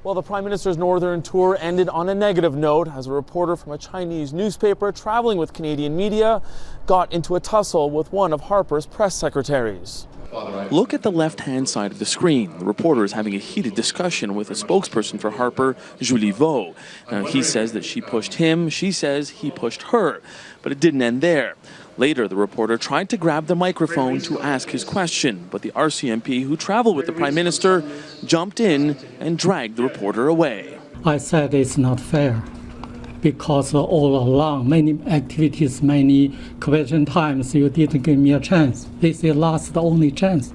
Well, the Prime Minister's northern tour ended on a negative note as a reporter from a Chinese newspaper traveling with Canadian media got into a tussle with one of Harper's press secretaries. Look at the left-hand side of the screen. The reporter is having a heated discussion with a spokesperson for Harper, Julie Vaux. Now, he says that she pushed him, she says he pushed her, but it didn't end there. Later, the reporter tried to grab the microphone to ask his question, but the RCMP who traveled with the Prime Minister jumped in and dragged the reporter away. I said it's not fair because all along, many activities, many question times, you didn't give me a chance. This is the only chance.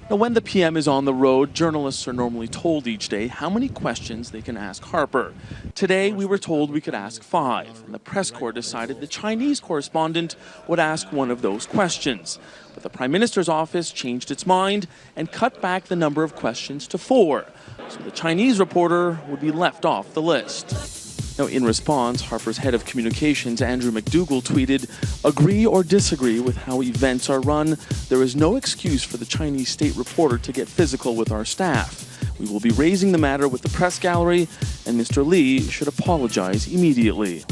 Now, when the PM is on the road, journalists are normally told each day how many questions they can ask Harper. Today, we were told we could ask 5, and the press corps decided the Chinese correspondent would ask one of those questions. But the Prime Minister's office changed its mind and cut back the number of questions to 4, so the Chinese reporter would be left off the list. Now, in response, Harper's head of communications, Andrew McDougall, tweeted, "Agree or disagree with how events are run, there is no excuse for the Chinese state reporter to get physical with our staff. We will be raising the matter with the press gallery, and Mr. Lee should apologize immediately."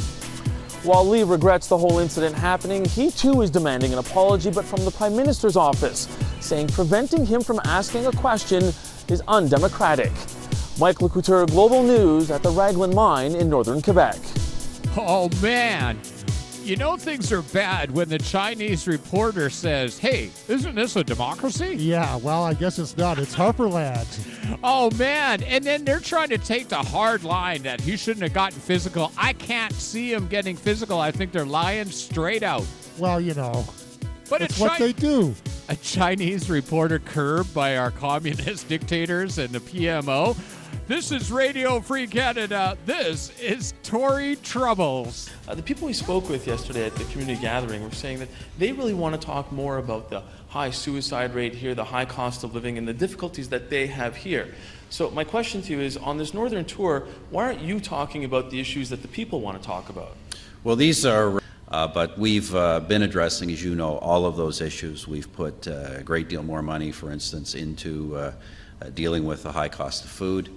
While Lee regrets the whole incident happening, he too is demanding an apology, but from the Prime Minister's office, saying preventing him from asking a question is undemocratic. Mike Lecouture, Global News at the Raglan Mine in northern Quebec. Oh man, you know things are bad when the Chinese reporter says, "Hey, isn't this a democracy?" Yeah, well, I guess it's not. It's Harperland. Oh man, and then they're trying to take the hard line that he shouldn't have gotten physical. I can't see him getting physical. I think they're lying straight out. Well, But it's what they do. A Chinese reporter curbed by our communist dictators and the PMO. This is Radio Free Canada. This is Tory Troubles. The people we spoke with yesterday at the community gathering were saying that they really want to talk more about the high suicide rate here, the high cost of living, and the difficulties that they have here. So my question to you is, on this northern tour, why aren't you talking about the issues that the people want to talk about? Well, these are, but we've been addressing, as you know, all of those issues. We've put a great deal more money, for instance, into dealing with the high cost of food.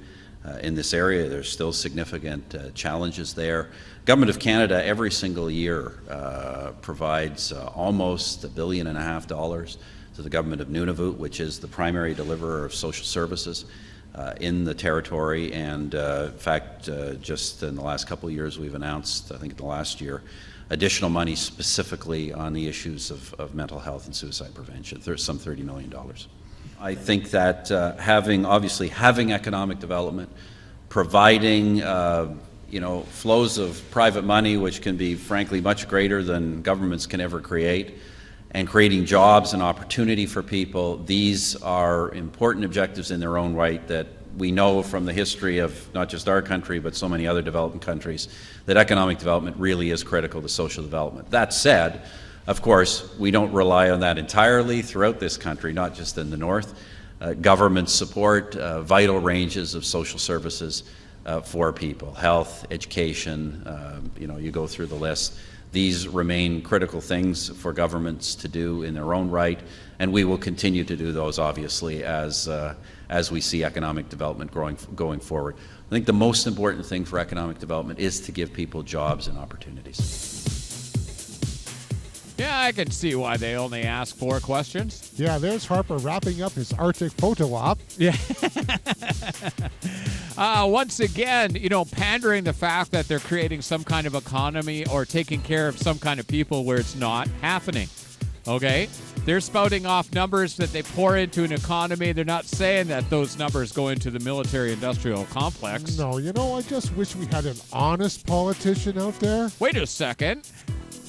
In this area, there's still significant challenges there. Government of Canada every single year provides almost $1.5 billion to the Government of Nunavut, which is the primary deliverer of social services in the territory. And in fact, just in the last couple of years, we've announced, I think in the last year, additional money specifically on the issues of mental health and suicide prevention. There's some $30 million. I think that having economic development, providing flows of private money, which can be frankly much greater than governments can ever create, and creating jobs and opportunity for people, these are important objectives in their own right that we know from the history of not just our country but so many other developing countries that economic development really is critical to social development. That said, of course, we don't rely on that entirely throughout this country, not just in the north. Governments support vital ranges of social services for people, health, education, you go through the list. These remain critical things for governments to do in their own right, and we will continue to do those, obviously, as we see economic development going forward. I think the most important thing for economic development is to give people jobs and opportunities. Yeah, I can see why they only ask 4 questions. Yeah, there's Harper wrapping up his Arctic photo op. Yeah. Once again, pandering the fact that they're creating some kind of economy or taking care of some kind of people where it's not happening. Okay? They're spouting off numbers that they pour into an economy. They're not saying that those numbers go into the military-industrial complex. No, I just wish we had an honest politician out there. Wait a second.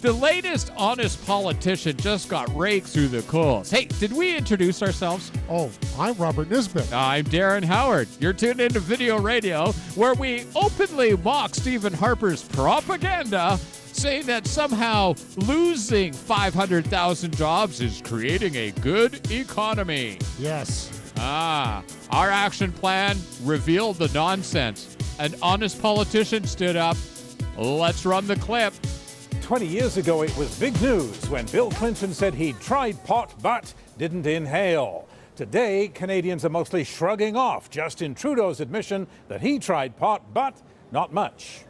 The latest honest politician just got raked through the coals. Hey, did we introduce ourselves? Oh, I'm Robert Nisbet. I'm Darren Howard. You're tuned into Video Radio, where we openly mock Stephen Harper's propaganda, saying that somehow losing 500,000 jobs is creating a good economy. Yes. Our action plan revealed the nonsense. An honest politician stood up. Let's run the clip. 20 years ago, it was big news when Bill Clinton said he'd tried pot but didn't inhale. Today, Canadians are mostly shrugging off Justin Trudeau's admission that he tried pot, but not much.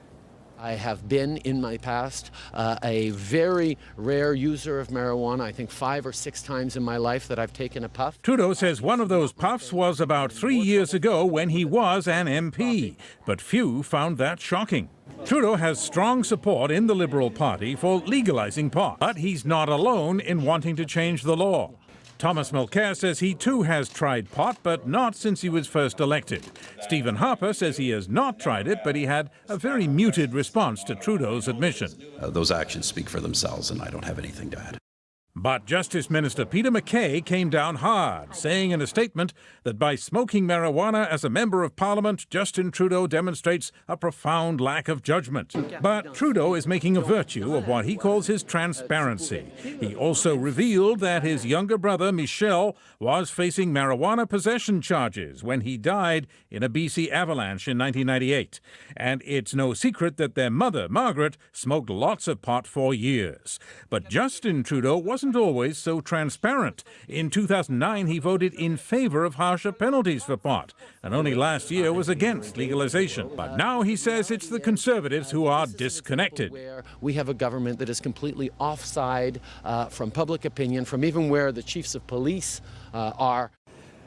I have been in my past a very rare user of marijuana, I think 5 or 6 times in my life that I've taken a puff. Trudeau says one of those puffs was about 3 years ago when he was an MP, but few found that shocking. Trudeau has strong support in the Liberal Party for legalizing pot, but he's not alone in wanting to change the law. Thomas Mulcair says he too has tried pot, but not since he was first elected. Stephen Harper says he has not tried it, but he had a very muted response to Trudeau's admission. Those actions speak for themselves, and I don't have anything to add. But Justice Minister Peter MacKay came down hard, saying in a statement that by smoking marijuana as a member of Parliament, Justin Trudeau demonstrates a profound lack of judgment. But Trudeau is making a virtue of what he calls his transparency. He also revealed that his younger brother, Michel, was facing marijuana possession charges when he died in a BC avalanche in 1998. And it's no secret that their mother, Margaret, smoked lots of pot for years. But Justin Trudeau wasn't always so transparent. In 2009, he voted in favor of harsher penalties for pot, and only last year was against legalization. But now he says it's the Conservatives who are disconnected. We have a government that is completely offside from public opinion, from even where the chiefs of police are.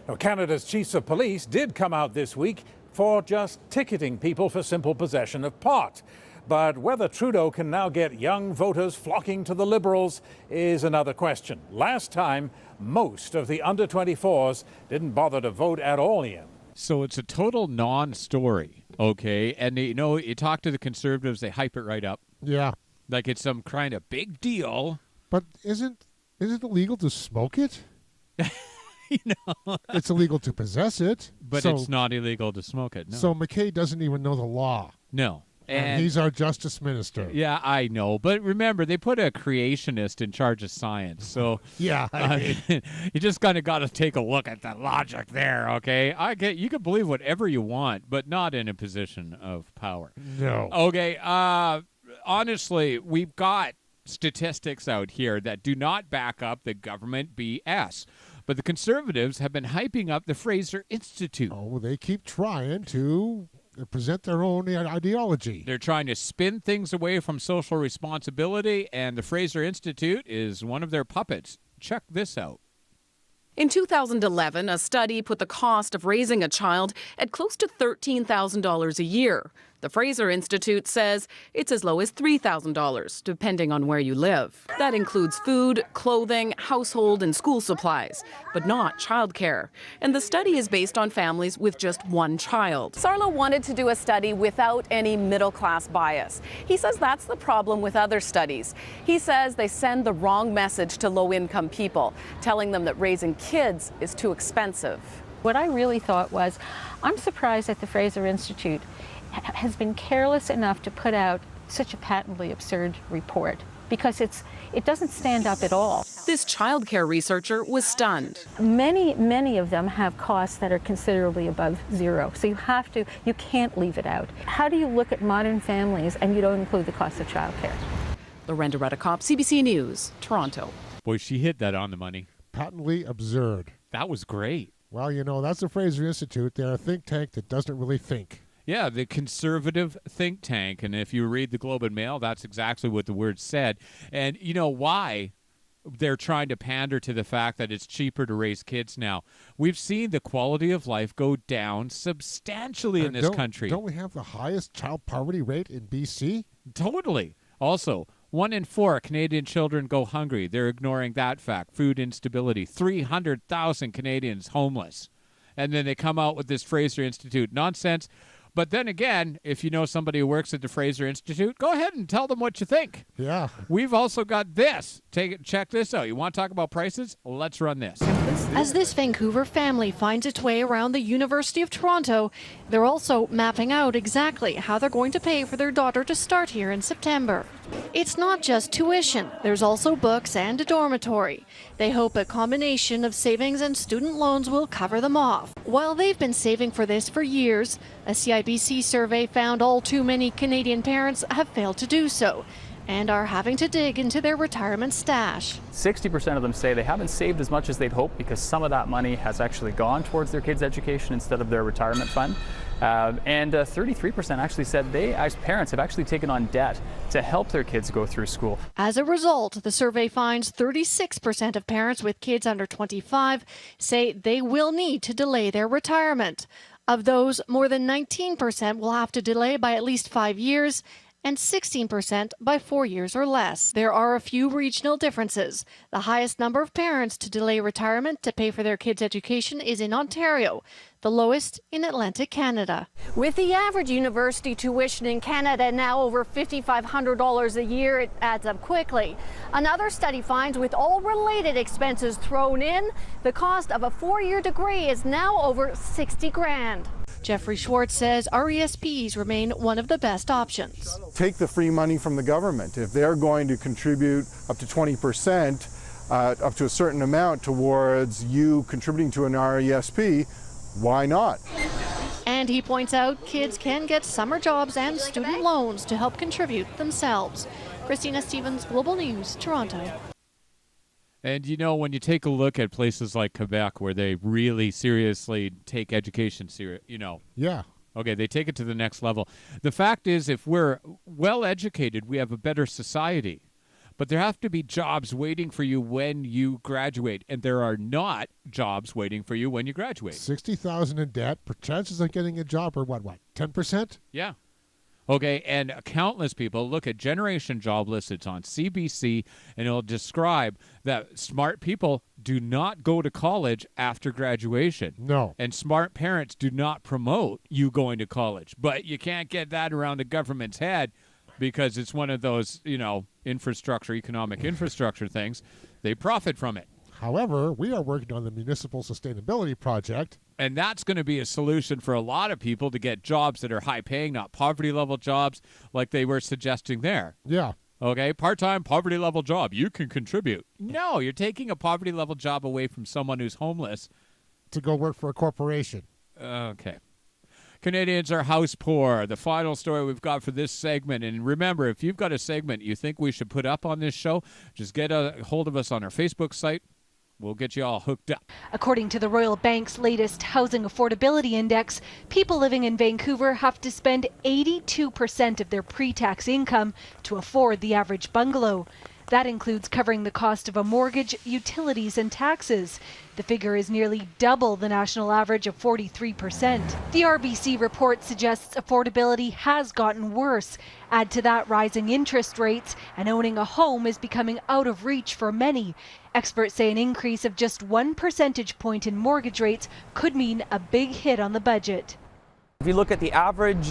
Now, Canada's chiefs of police did come out this week for just ticketing people for simple possession of pot. But whether Trudeau can now get young voters flocking to the Liberals is another question. Last time, most of the under-24s didn't bother to vote at all, Ian. So it's a total non-story, okay? And, you know, you talk to the Conservatives, they hype it right up. Yeah. Like it's some kind of big deal. But isn't it illegal to smoke it? You know. It's illegal to possess it. But it's not illegal to smoke it, no. So MacKay doesn't even know the law. No. And he's our justice minister. Yeah, I know. But remember, they put a creationist in charge of science. So yeah, you just kind of got to take a look at the logic there, okay? You can believe whatever you want, but not in a position of power. No. Okay, honestly, we've got statistics out here that do not back up the government BS. But the Conservatives have been hyping up the Fraser Institute. Oh, they keep trying to present their own ideology. They're trying to spin things away from social responsibility, and the Fraser Institute is one of their puppets. Check this out. In 2011, a study put the cost of raising a child at close to $13,000 a year. The Fraser Institute says it's as low as $3,000, depending on where you live. That includes food, clothing, household, and school supplies, but not childcare. And the study is based on families with just one child. Sarlo wanted to do a study without any middle-class bias. He says that's the problem with other studies. He says they send the wrong message to low-income people, telling them that raising kids is too expensive. What I really thought was, I'm surprised that the Fraser Institute has been careless enough to put out such a patently absurd report, because it doesn't stand up at all. This childcare researcher was stunned. Many of them have costs that are considerably above zero, so you can't leave it out. How do you look at modern families and you don't include the cost of childcare? Lorenda Redekop, CBC News, Toronto. Boy, she hit that on the money. Patently absurd. That was great. Well, you know, that's the Fraser Institute. They're a think tank that doesn't really think. Yeah, the conservative think tank. And if you read the Globe and Mail, that's exactly what the word said. And you know why they're trying to pander to the fact that it's cheaper to raise kids now. We've seen the quality of life go down substantially in this country. Don't we have the highest child poverty rate in BC? Totally. Also, 1 in 4 Canadian children go hungry. They're ignoring that fact. Food instability. 300,000 Canadians homeless. And then they come out with this Fraser Institute nonsense. But then again, if you know somebody who works at the Fraser Institute, go ahead and tell them what you think. Yeah. We've also got this. Check this out. You want to talk about prices? Let's run this. As this Vancouver family finds its way around the University of Toronto, they're also mapping out exactly how they're going to pay for their daughter to start here in September. It's not just tuition. There's also books and a dormitory. They hope a combination of savings and student loans will cover them off. While they've been saving for this for years, a CIBC survey found all too many Canadian parents have failed to do so. and are having to dig into their retirement stash. 60% of them say they haven't saved as much as they'd hoped because some of that money has actually gone towards their kids' education instead of their retirement fund. And 33% actually said they, as parents, have actually taken on debt to help their kids go through school. As a result, the survey finds 36% of parents with kids under 25 say they will need to delay their retirement. Of those, more than 19% will have to delay by at least 5 years, and 16% by 4 years or less. There are a few regional differences. The highest number of parents to delay retirement to pay for their kids' education is in Ontario, the lowest in Atlantic Canada. With the average university tuition in Canada now over $5,500 a year, it adds up quickly. Another study finds with all related expenses thrown in, the cost of a 4-year degree is now over $60,000. Jeffrey Schwartz says RESPs remain one of the best options. Take the free money from the government. If they're going to contribute up to 20%, up to a certain amount towards you contributing to an RESP, why not? And he points out kids can get summer jobs and student loans to help contribute themselves. Christina Stevens, Global News, Toronto. And you know, when you take a look at places like Quebec where they really seriously take education serious, you know. Yeah. Okay, they take it to the next level. The fact is, if we're well educated, we have a better society. But there have to be jobs waiting for you when you graduate, and there are not jobs waiting for you when you graduate. 60,000 in debt, chances of getting a job are what, 10%? Yeah. Okay, and countless people look at Generation Jobless. It's on CBC, and it'll describe that smart people do not go to college after graduation. No. And smart parents do not promote you going to college. But you can't get that around the government's head because it's one of those, you know, economic infrastructure things. They profit from it. However, we are working on the Municipal Sustainability Project. And that's going to be a solution for a lot of people to get jobs that are high paying, not poverty level jobs like they were suggesting there. Yeah. Okay, part-time poverty level job. You can contribute. No, you're taking a poverty level job away from someone who's homeless. To go work for a corporation. Okay. Canadians are house poor. The final story we've got for this segment. And remember, if you've got a segment you think we should put up on this show, just get a hold of us on our Facebook site. We'll get you all hooked up. According to the Royal Bank's latest Housing Affordability Index, people living in Vancouver have to spend 82% of their pre-tax income to afford the average bungalow. That includes covering the cost of a mortgage, utilities, and taxes. The figure is nearly double the national average of 43%. The RBC report suggests affordability has gotten worse. Add to that rising interest rates, and owning a home is becoming out of reach for many. Experts say an increase of just 1 percentage point in mortgage rates could mean a big hit on the budget. If you look at the average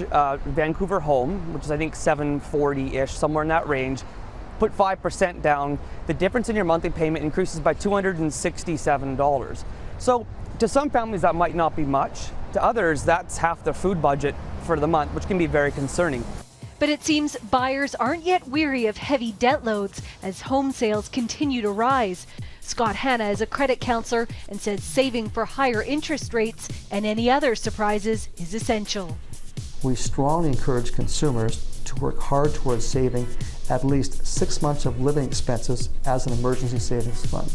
Vancouver home, which is I think $740-ish, somewhere in that range, put 5% down, the difference in your monthly payment increases by $267. So to some families that might not be much. To others, that's half their food budget for the month, which can be very concerning. But it seems buyers aren't yet weary of heavy debt loads as home sales continue to rise. Scott Hanna is a credit counselor and says saving for higher interest rates and any other surprises is essential. We strongly encourage consumers to work hard towards saving at least 6 months of living expenses as an emergency savings fund.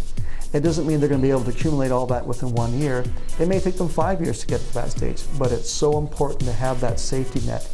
It doesn't mean they're going to be able to accumulate all that within 1 year. It may take them 5 years to get to that stage, but it's so important to have that safety net.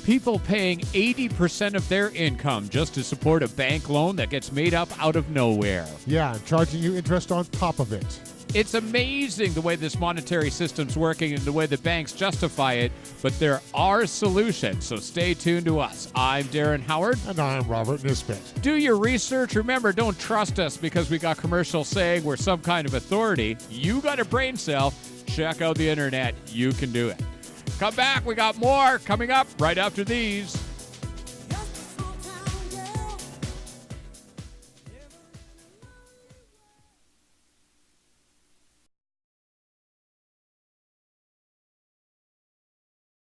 People paying 80% of their income just to support a bank loan that gets made up out of nowhere. Yeah, and charging you interest on top of it. It's amazing the way this monetary system's working and the way the banks justify it, but there are solutions, so stay tuned to us. I'm Darren Howard. And I'm Robert Nisbet. Do your research. Remember, don't trust us because we got commercials saying we're some kind of authority. You got a brain cell. Check out the internet. You can do it. Come back. We got more coming up right after these.